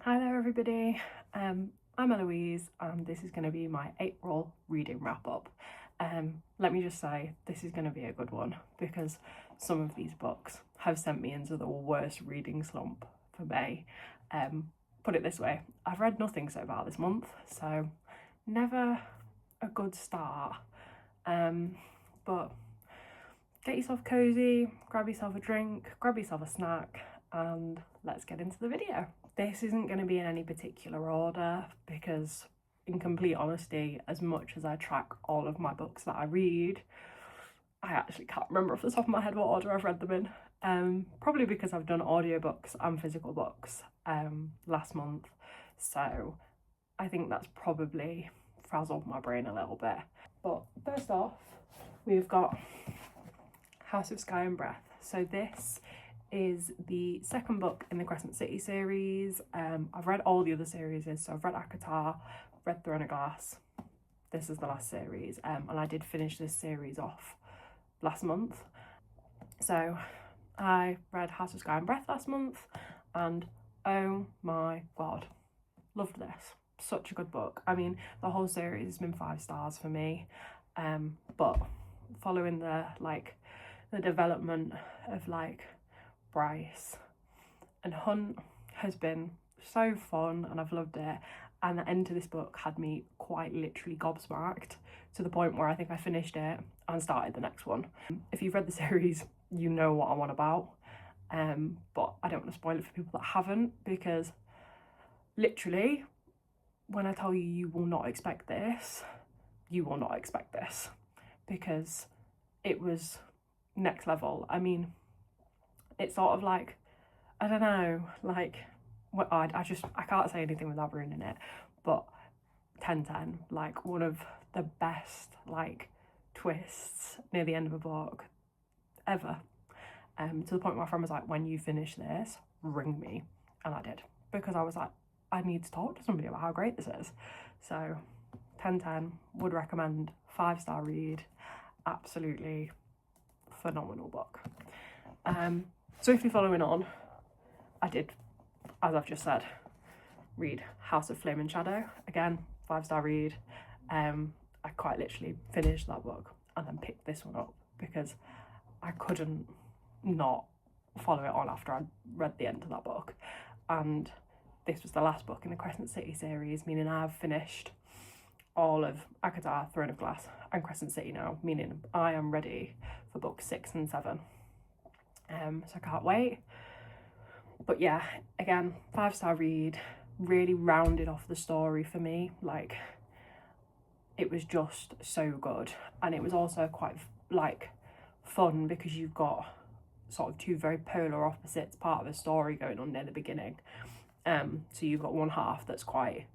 Hi there everybody, I'm Eloise and this is going to be my April reading wrap up. Let me just say this is going to be a good one because some of these books have sent me into the worst reading slump for May. Put it this way, I've read nothing so far this month, so never a good start. But get yourself cozy, grab yourself a drink, grab yourself a snack, and let's get into the video. This isn't going to be in any particular order because, in complete honesty, as much as I track all of my books that I read, I actually can't remember off the top of my head what order I've read them in. Probably because I've done audiobooks and physical books last month, so I think that's probably frazzled my brain a little bit. But first off, we've got House of Sky and Breath. So this is the second book in the Crescent City series. I've read all the other series, so I've read ACOTAR, read Throne of Glass. This is the last series, and I did finish this series off last month. So I read House of Sky and Breath last month, and oh my god, loved this. Such a good book. I mean, the whole series has been 5 stars for me, but following the development of Bryce and Hunt has been so fun and I've loved it, and the end to this book had me quite literally gobsmacked to the point where I think I finished it and started the next one. If you've read the series, you know what I'm on about, but I don't want to spoil it for people that haven't, because literally when I tell you you will not expect this, you will not expect this, because it was next level. I mean, it's sort of I don't know, I can't say anything without ruining it, but 10/10, one of the best twists near the end of a book ever, to the point where my friend was like, when you finish this, ring me, and I did, because I was like, I need to talk to somebody about how great this is. So 10/10, would recommend, 5-star read, absolutely phenomenal book. Swiftly following on, I did, as I've just said, read House of Flame and Shadow. Again, 5-star read. I quite literally finished that book and then picked this one up because I couldn't not follow it on after I'd read the end of that book. And this was the last book in the Crescent City series, meaning I've finished all of ACOTAR, Throne of Glass and Crescent City now, meaning I am ready for books 6 and 7. So I can't wait. But yeah, again, 5-star read, really rounded off the story for me. It was just so good, and it was also quite fun because you've got sort of 2 very polar opposites part of a story going on near the beginning. So you've got one half that's quite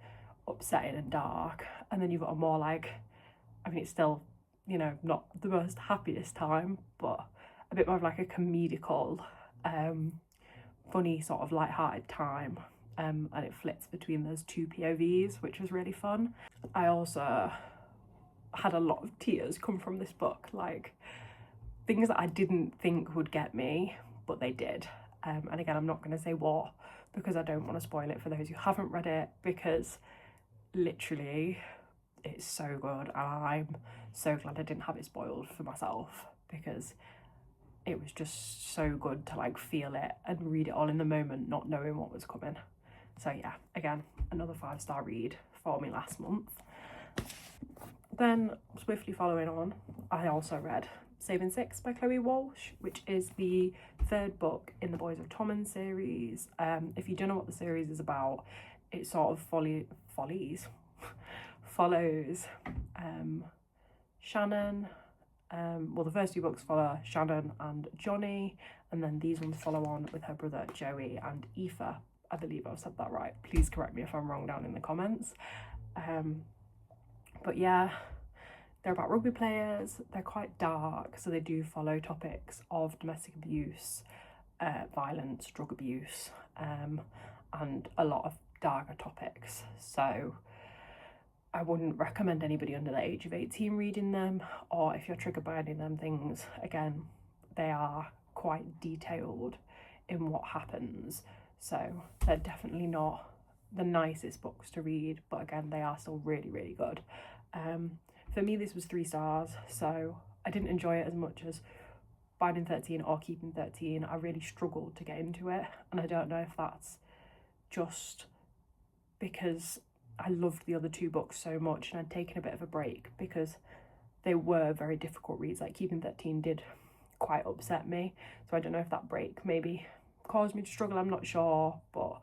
upsetting and dark, and then you've got a more it's still, not the most happiest time, but a bit more of a comedical, funny sort of light-hearted time, and it flits between those 2 POVs, which was really fun. I also had a lot of tears come from this book, things that I didn't think would get me, but they did. And again, I'm not going to say what, because I don't want to spoil it for those who haven't read it, because literally it's so good, and I'm so glad I didn't have it spoiled for myself, because it was just so good to feel it and read it all in the moment, not knowing what was coming. So yeah, again, another 5-star read for me last month. Then swiftly following on, I also read Saving Six by Chloe Walsh, which is the 3rd book in the Boys of Tommen series. If you don't know what the series is about, it sort of follows Shannon. Well, the first 2 books follow Shannon and Johnny, and then these ones follow on with her brother Joey and Aoife. I believe I've said that right. Please correct me if I'm wrong down in the comments. But yeah, they're about rugby players. They're quite dark, so they do follow topics of domestic abuse, violence, drug abuse, and a lot of darker topics. So I wouldn't recommend anybody under the age of 18 reading them, or if you're triggered by any of them things, again, they are quite detailed in what happens, so they're definitely not the nicest books to read, but again, they are still really, really good. For me, this was 3 stars, so I didn't enjoy it as much as Binding 13 or Keeping 13. I really struggled to get into it, and I don't know if that's just because I loved the other 2 books so much and I'd taken a bit of a break, because they were very difficult reads. Like Keeping 13 did quite upset me, so I don't know if that break maybe caused me to struggle, I'm not sure, but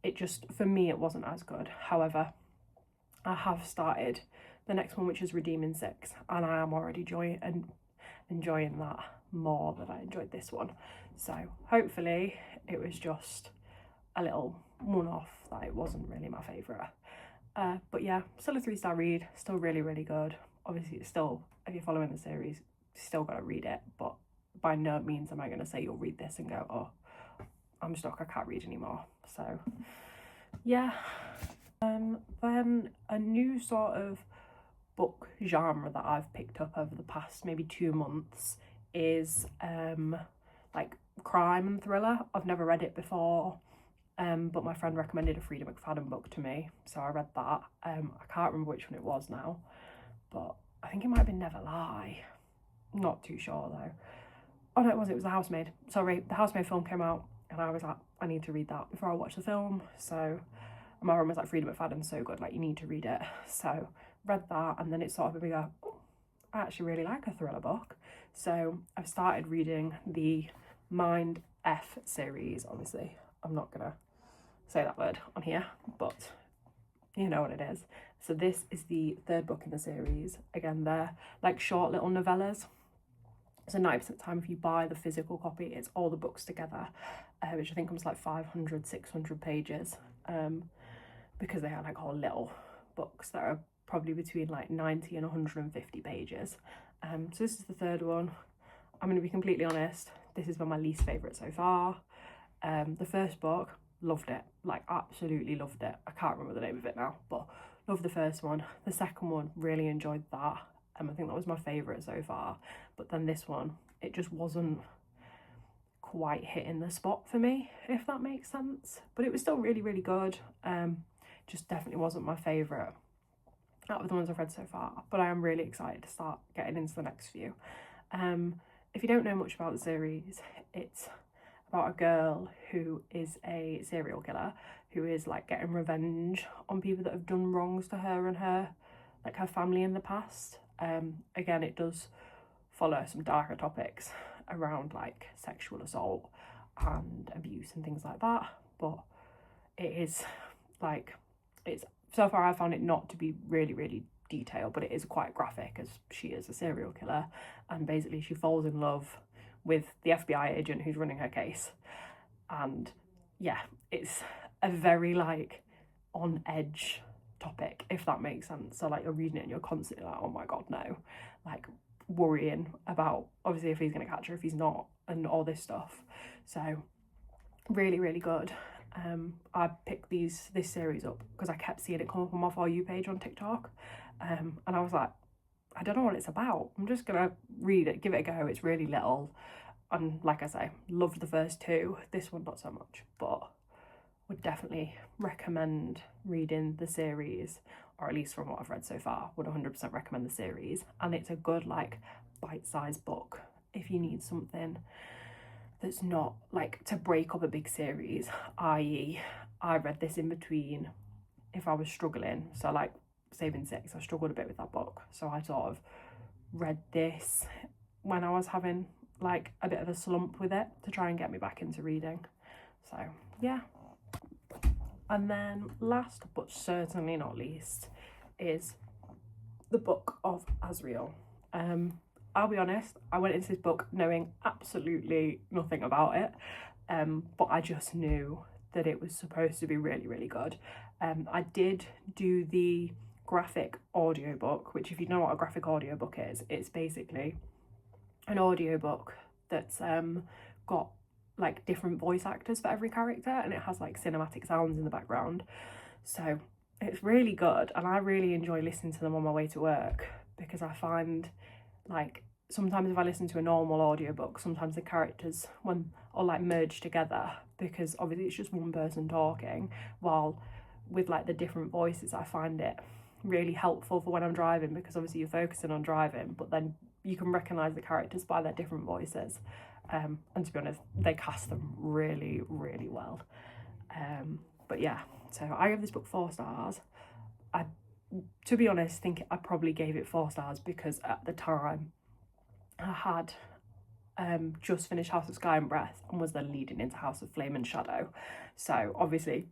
it just, for me, it wasn't as good. However, I have started the next one, which is Redeeming Six, and I am already enjoying that more than I enjoyed this one. So hopefully it was just a little one-off, that it wasn't really my favourite. But yeah, still a 3-star read, still really, really good. Obviously, it's still, if you're following the series, you still got to read it, but by no means am I going to say you'll read this and go, oh, I'm stuck, I can't read anymore. So yeah. Then a new sort of book genre that I've picked up over the past maybe 2 months is like crime and thriller. I've never read it before, but my friend recommended a Freida McFadden book to me, so I read that. I can't remember which one it was now, but I think it might have been Never Lie. Not too sure though. Oh no, it was The Housemaid. Sorry, the Housemaid film came out and I was like, I need to read that before I watch the film. So my mum was like, Freida McFadden's so good, like you need to read it. So read that, and then it sort of made me go, oh, I actually really like a thriller book. So I've started reading the Mind F series. Obviously, I'm not gonna say that word on here, but you know what it is. So this is the 3rd book in the series. Again, they're like short little novellas. So 90% of the time, if you buy the physical copy, it's all the books together, which I think comes like 500, 600 pages, because they are like all little books that are probably between like 90 and 150 pages. So this is the 3rd one. I'm going to be completely honest, this has been my least favourite so far. The first book, loved it, like absolutely loved it. I can't remember the name of it now, but loved the first one. The second one, really enjoyed that. I think that was my favourite so far. But then this one, it just wasn't quite hitting the spot for me, if that makes sense. But it was still really, really good. Just definitely wasn't my favourite out of the ones I've read so far. But I am really excited to start getting into the next few. If you don't know much about the series, it's about a girl who is a serial killer who is like getting revenge on people that have done wrongs to her and her family in the past. Again, it does follow some darker topics around like sexual assault and abuse and things like that, but it is like, it's, so far I found it not to be really, really detailed, but it is quite graphic, as she is a serial killer, and basically she falls in love with the FBI agent who's running her case. And yeah, it's a very like on edge topic, if that makes sense. So like you're reading it and you're constantly like, oh my god, no, like worrying about obviously if he's gonna catch her, if he's not, and all this stuff. So really, really good. I picked this series up because I kept seeing it come up on my For You page on TikTok, and I was like, I don't know what it's about, I'm just gonna read it, give it a go. It's really little, and like I say, loved the first 2. This one not so much, but would definitely recommend reading the series, or at least from what I've read so far, would 100% recommend the series. And it's a good like bite-sized book if you need something that's not like to break up a big series, i.e. I read this in between if I was struggling. So like Saving Six, I struggled a bit with that book, so I sort of read this when I was having like a bit of a slump with it to try and get me back into reading. So yeah. And then last but certainly not least is the Book of Azriel. I'll be honest, I went into this book knowing absolutely nothing about it, but I just knew that it was supposed to be really, really good. I did do the graphic audiobook, which if you know what a graphic audiobook is, it's basically an audiobook that's got like different voice actors for every character, and it has like cinematic sounds in the background. So it's really good, and I really enjoy listening to them on my way to work, because I find like sometimes if I listen to a normal audiobook, sometimes the characters are like merged together, because obviously it's just one person talking, while with like the different voices, I find it really helpful for when I'm driving, because obviously you're focusing on driving, but then you can recognise the characters by their different voices. And to be honest, they cast them really, really well. But yeah, so I give this book 4 stars. I, to be honest, think I probably gave it 4 stars because at the time I had just finished House of Sky and Breath and was then leading into House of Flame and Shadow. So obviously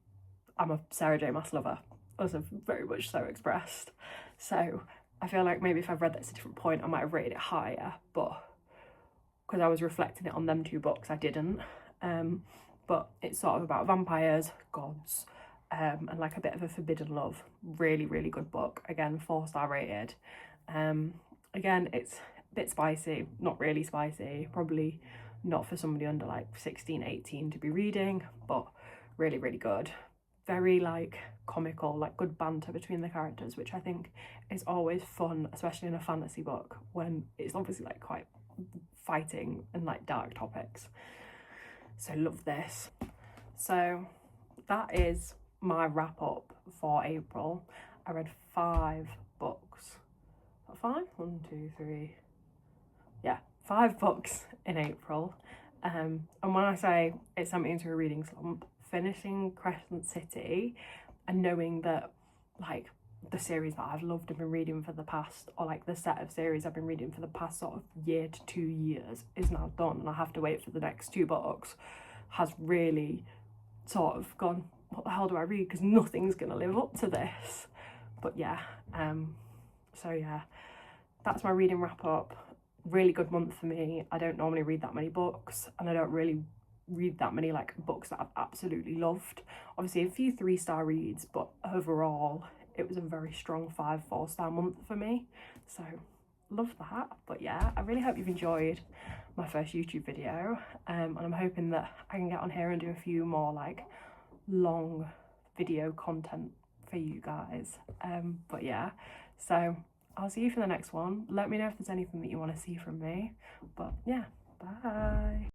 I'm a Sarah J Maas lover, also very much so expressed. So I feel like maybe if I've read that at a different point, I might have rated it higher, but because I was reflecting it on them 2 books, I didn't. But it's sort of about vampires, gods, and like a bit of a forbidden love. Really, really good book. Again, 4-star rated. Again, it's a bit spicy, not really spicy, probably not for somebody under like 16, 18 to be reading, but really, really good. Very like comical, like good banter between the characters, which I think is always fun, especially in a fantasy book when it's obviously like quite fighting and like dark topics. So love this. So that is my wrap up for April. I read 5 books. 5? 1, 2, 3. Yeah, 5 books in April. And when I say it sent me into a reading slump, finishing Crescent City and knowing that like the series that I've loved and been reading for the past, or like the set of series I've been reading for the past sort of year to 2 years is now done, and I have to wait for the next 2 books, has really sort of gone, what the hell do I read, because nothing's gonna live up to this. But yeah, so yeah, that's my reading wrap up. Really good month for me. I don't normally read that many books, and I don't really read that many like books that I've absolutely loved. Obviously a few 3-star reads, but overall it was a very strong 4-star month for me, so love that. But yeah, I really hope you've enjoyed my first YouTube video, and I'm hoping that I can get on here and do a few more like long video content for you guys. But yeah, so I'll see you for the next one. Let me know if there's anything that you want to see from me, but yeah, bye.